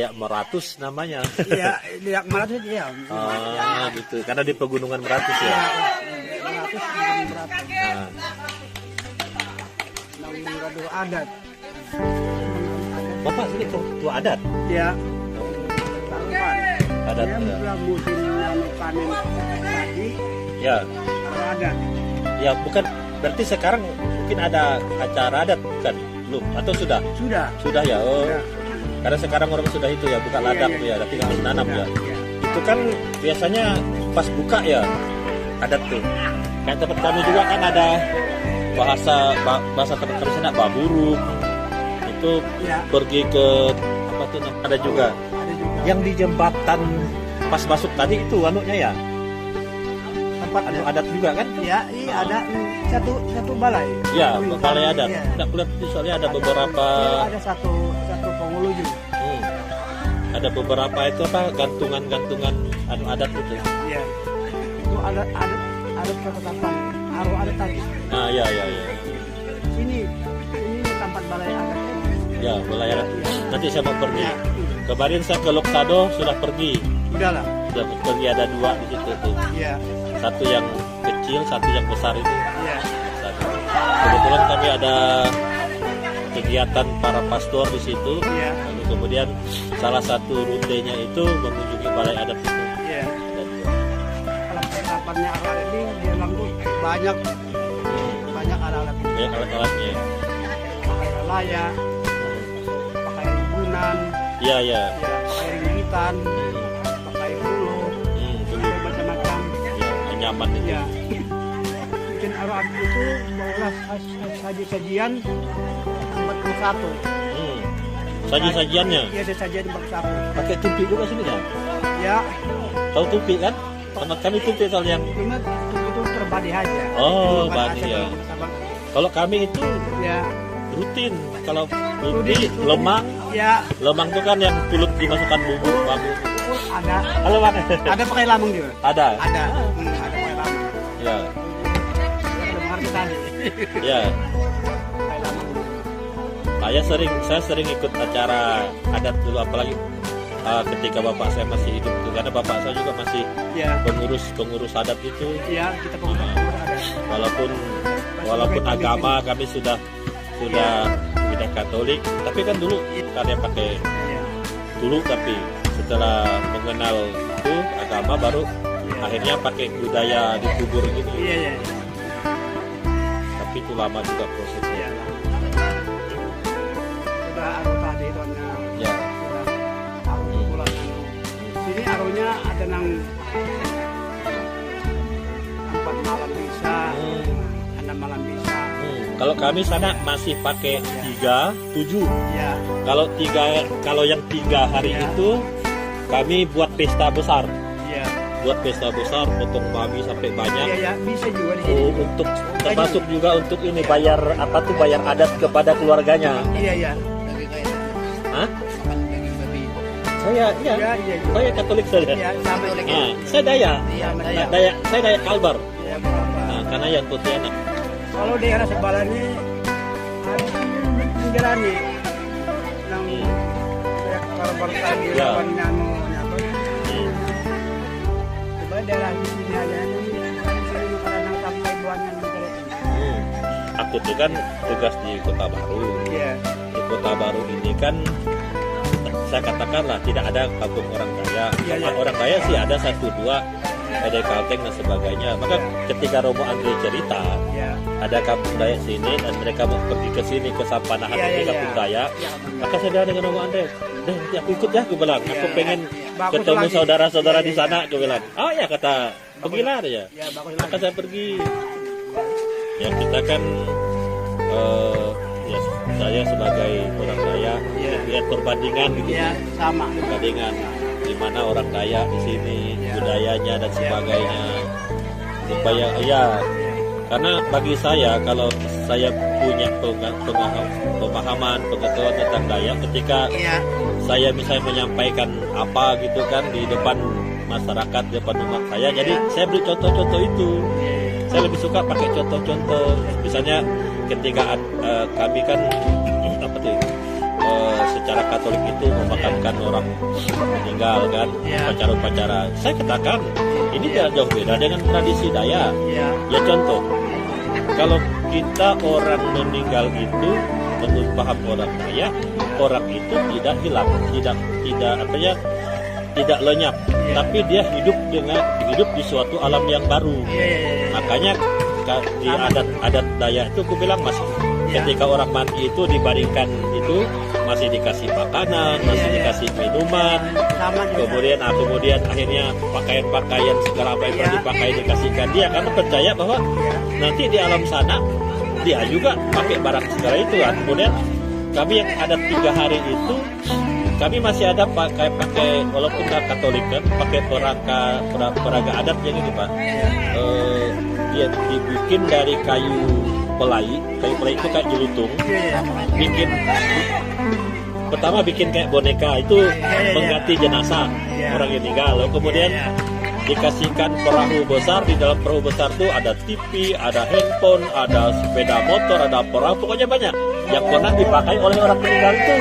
Dayak Meratus namanya. Iya, Dayak Meratus ya. Oh, gitu. Karena di pegunungan Meratus ya. Meratus bukan Meratus. Nah, Nanggung adat. Bapak sini tua adat. Ya. Adat. Ya, Ya. musim panen padi. Ya. Adat. Ya, bukan. Berarti sekarang mungkin ada acara adat bukan? Belum atau sudah? Sudah. Sudah ya. Oh. Ya. Karena sekarang orang sudah itu ya, buka ladang tuh ya, tapi nggak menanam ya. Iya. Itu kan biasanya pas buka ya adat tuh. Kayak tempat kami juga kan ada bahasa tempat kami sana baburuk. Itu Ya. pergi ke apa tuh ada juga. Ada juga. Yang di jembatan pas masuk tadi itu anunya ya. Tempat anu adat juga kan? Ya, iya ada satu balai. Ya, balai adat. Iya. Nggak kulihat itu soalnya ada beberapa. Ya, ada satu penghulu juga. Ada beberapa itu apa gantungan anu adat itu. Iya. Itu ada ketetapan aru adat tadi. Nah, ya. Ini tempat balai adat. Ya, balai adat. Nanti saya mau pergi. Ya. Kemarin saya ke Loksado sudah pergi. Udah lah. Sudah pergi ada 2 di situ tuh. Iya. Satu yang kecil, satu yang besar itu. Iya. Kebetulan kami ada kegiatan para pastor di situ. Iya. Lalu kemudian salah satu rutenya itu mengunjungi balai adat itu. Iya. Dan, Kalau ketetapannya aru adat ini dia langsung banyak alat-alat. ya, alat-alatnya. Pakai layak, pakai gunan, Iya. ya, pakai ringgitan, pakai bulu, Dulu macam-macam. ya, nyaman itu. Ya. Bikin aru adat itu bawalah saji-sajian 41. Saji-sajiannya Iya, ada sajian 41. pakai tupi juga sini kan? Ya, Tahu tupi kan? Tempat kami tupi soalnya yang cuma itu terbadi aja. Oh, Bukan badi ada ya. sabang. kalau kami itu Ya, rutin. Kalau tupi, Rutin. lemang ya, itu kan yang pulut dimasukkan bumbu bambu. ada. Halo Bang. Ada pakai lamung juga. Ada. Ada pakai lamung. Ya, Belum ngerti tadi. ya. Pakai lamung. Saya sering ikut acara adat dulu, apalagi ketika bapak saya masih hidup tuh, karena bapak saya juga masih Ya, pengurus adat itu. ya kita pengurus ada. Walaupun agama kami sudah beda Katolik, tapi kan dulu karena pakai Ya, dulu, tapi setelah mengenal itu agama baru akhirnya pakai budaya dikubur gitu. iya. Tapi itu lama juga prosesnya. Ya. Sudah aru tadi itu Ya. aru bulan. Sini arunya ada nang 4 malam bisa, 6 malam bisa. Kalau kami sana masih pakai 3, 7. Ya, Kalau yang 3 hari Ya. itu kami buat pesta besar. ya. Buat pesta besar, potong babi sampai banyak. Iya, bisa juga di sini. Untuk termasuk juga untuk ini bayar adat kepada keluarganya. Iya. Hah? Saya Iya. saya Katolik saja. Iya, sama juga. Nah, saya Dayak. Iya, Saya Dayak Kalbar. Iya, berapa? Nah, karena yang Pontianak. Kalau daerah sebelah ini harus menjalani nang kalau bangsa di Ya. lawan nano apa. Coba daerah di sini aja ini sering kadang sampai buahnya nanti. Aku tuh kan tugas di Kota Baru. Iya. Di Kota Baru ini kan saya katakanlah tidak ada kampung orang kaya. Iya, Sama iya. orang kaya sih ada 1-2, ada Kalteng dan sebagainya. Maka ketika Romo Andre cerita Iya. ada kampung Dayak sini dan mereka mau pergi ke sini ke Sampanahan Iya, ini iya, kampung iya. Dayak, Iya, maka saya bilang dengan Romo Andre, "Deh, nanti aku ikut ya," aku bilang. "Aku Iya, pengen bagus ketemu lagi. saudara-saudara Iya, di iya, sana," iya. aku bilang. "Oh ya," kata, "pergilah ya." Ya, bagus Maka lagi. saya pergi. Ya kita kan ya saya sebagai orang kaya Iya. lihat perbandingan gitu. Iya, sama. Perbandingan di mana orang kaya di sini, Iya. budayanya dan sebagainya. Supaya ya, karena bagi saya kalau saya punya pemahaman, pengetahuan tentang Dayak, ketika Iya. saya misalnya menyampaikan apa gitu kan di depan masyarakat, di depan umat saya, jadi saya beri contoh-contoh itu. Saya lebih suka pakai contoh-contoh, misalnya ketika kami kan apa tuh secara Katolik itu memakamkan orang meninggal kan, upacara-upacara. Saya katakan ini tidak jauh beda dengan tradisi Dayak. Ya contoh, kalau kita orang meninggal itu menurut paham orang Dayak, orang itu tidak hilang, tidak lenyap, tapi dia hidup di suatu alam yang baru. Makanya di adat Dayak itu aku bilang masih ketika orang mati itu dibandingkan itu masih dikasih makanan, masih dikasih minuman, kemudian akhirnya pakaian segala apa yang dipakai dikasihkan dia, karena percaya bahwa nanti di alam sana dia juga pakai barang segala itu kan. Kemudian kami yang ada 3 hari itu kami masih ada pakai walaupun Katolik kan pakai peraga adat yang ini Pak. Dia dibikin dari kayu pelai itu kayak jelutung. Pertama bikin kayak boneka itu mengganti jenazah orang yang meninggal. Kemudian dikasihkan perahu besar, di dalam perahu besar itu ada TV, ada handphone, ada sepeda motor, ada perahu, pokoknya banyak yang pernah dipakai oleh orang meninggal itu.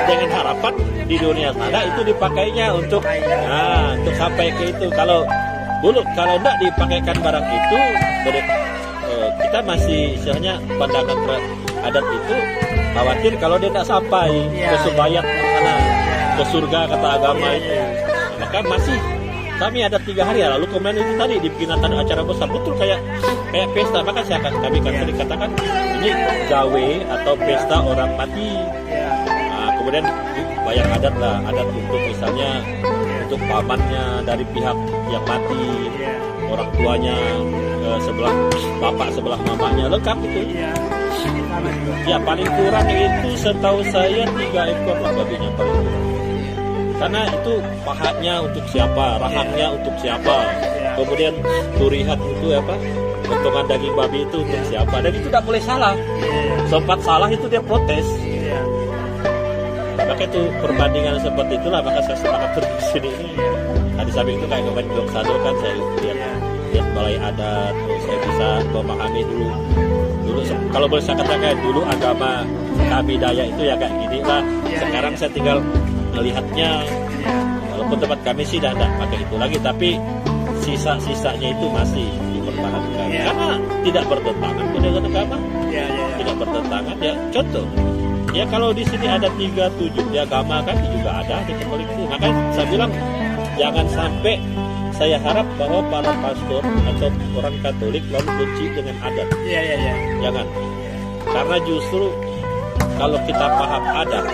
Dengan harapan di dunia sana itu dipakainya untuk sampai ke itu. Kalau tidak dipakaikan barang itu, kita masih istilahnya pandangan adat itu khawatir kalau dia tidak sampai ke Subayat sana, ke surga kata agama itu. Maka masih kami ada 3 hari lalu kemarin itu tadi dibikin acara besar betul kayak pesta. Maka kami tadi katakan ini gawe atau pesta orang mati. Kemudian banyak adat untuk misalnya untuk pamannya dari pihak yang mati, orang tuanya sebelah bapak sebelah mamanya lengkap itu. Ya paling kurang itu setahu saya 3 ekor lah babinya paling kurang. Karena itu pahanya untuk siapa, rahangnya untuk siapa, kemudian turihat itu potongan daging babi itu untuk siapa, dan itu tidak boleh salah. Sempat salah itu dia protes. Maka itu perbandingan seperti itulah maka saya sepakat terus di sini. Tadi samping itu kayak kemarin Dok Sado kan saya lihat balai adat, saya bisa memahami dulu kalau boleh saya katakan dulu agama kami Dayak itu ya kayak gini lah. Sekarang saya tinggal melihatnya, walaupun tempat kami sih tidak pakai itu lagi, tapi sisa-sisanya itu masih dipertahankan karena tidak bertentangan dengan agama. Tidak bertentangan ya. Contoh ya kalau di sini ada 37 di agama kan juga ada di Katolik itu. Makanya saya bilang jangan sampai saya harap bahwa para pastor atau orang Katolik lalu benci dengan adat. Jangan. Karena justru kalau kita paham adat,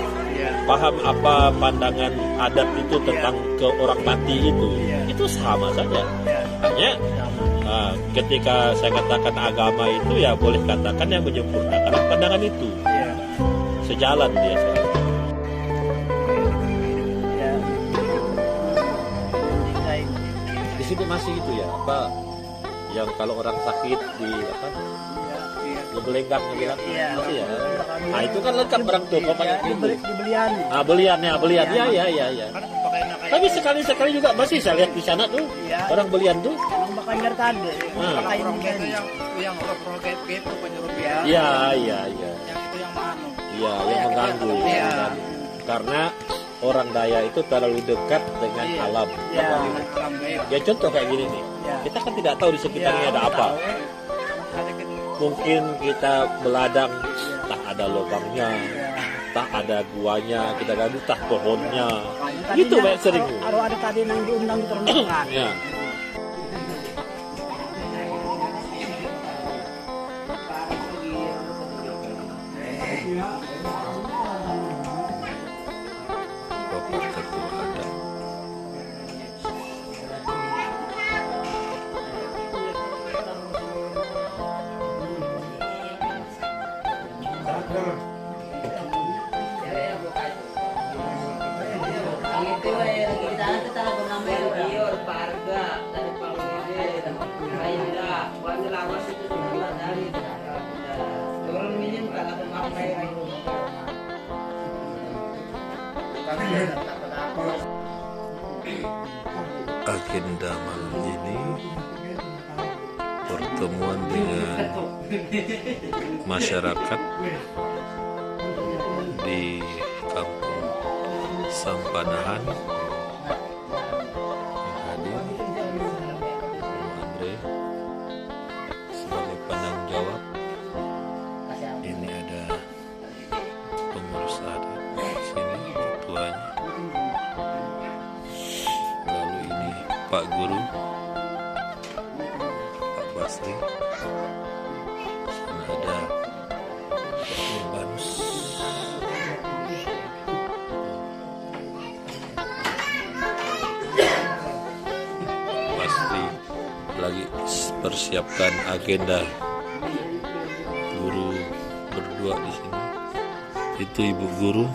paham apa pandangan adat itu tentang ke orang mati itu sama saja. Hanya ketika saya katakan agama itu ya boleh katakan yang menyempurnakan pandangan itu. Sejalan dia soalnya. Di sini masih itu ya yang kalau orang sakit di belenggang bilang masih ya. Nah itu kan lengkap barang tuh belian ya. Tapi sekali juga masih saya lihat di sana tuh orang belian tuh. Yang proget gitu penyerupian. Iya. Iya, yang mengganggu. Karena orang Dayak itu terlalu dekat dengan alam. Ya contoh kayak gini nih. Kita kan tidak tahu di sekitarnya ada apa. Mungkin kita beladang, tak ada lubangnya, tak ada guanya, kita ganggu tak pohonnya. Itu banyak sering. Ada tadi yang diundang termasuk. Ya. Bapak Ketua Adat. Agenda malam ini pertemuan dengan masyarakat di Kampung Sampanahan yang hadir, Andre sebagai penanggung jawab. Ini ada pengurus adat di sini, ketuanya. Lalu ini Pak Guru, Pak Basri. Sana ada Pak Urbanus. Pasti lagi persiapkan agenda. Guru berdua di sini. Itu ibu guru.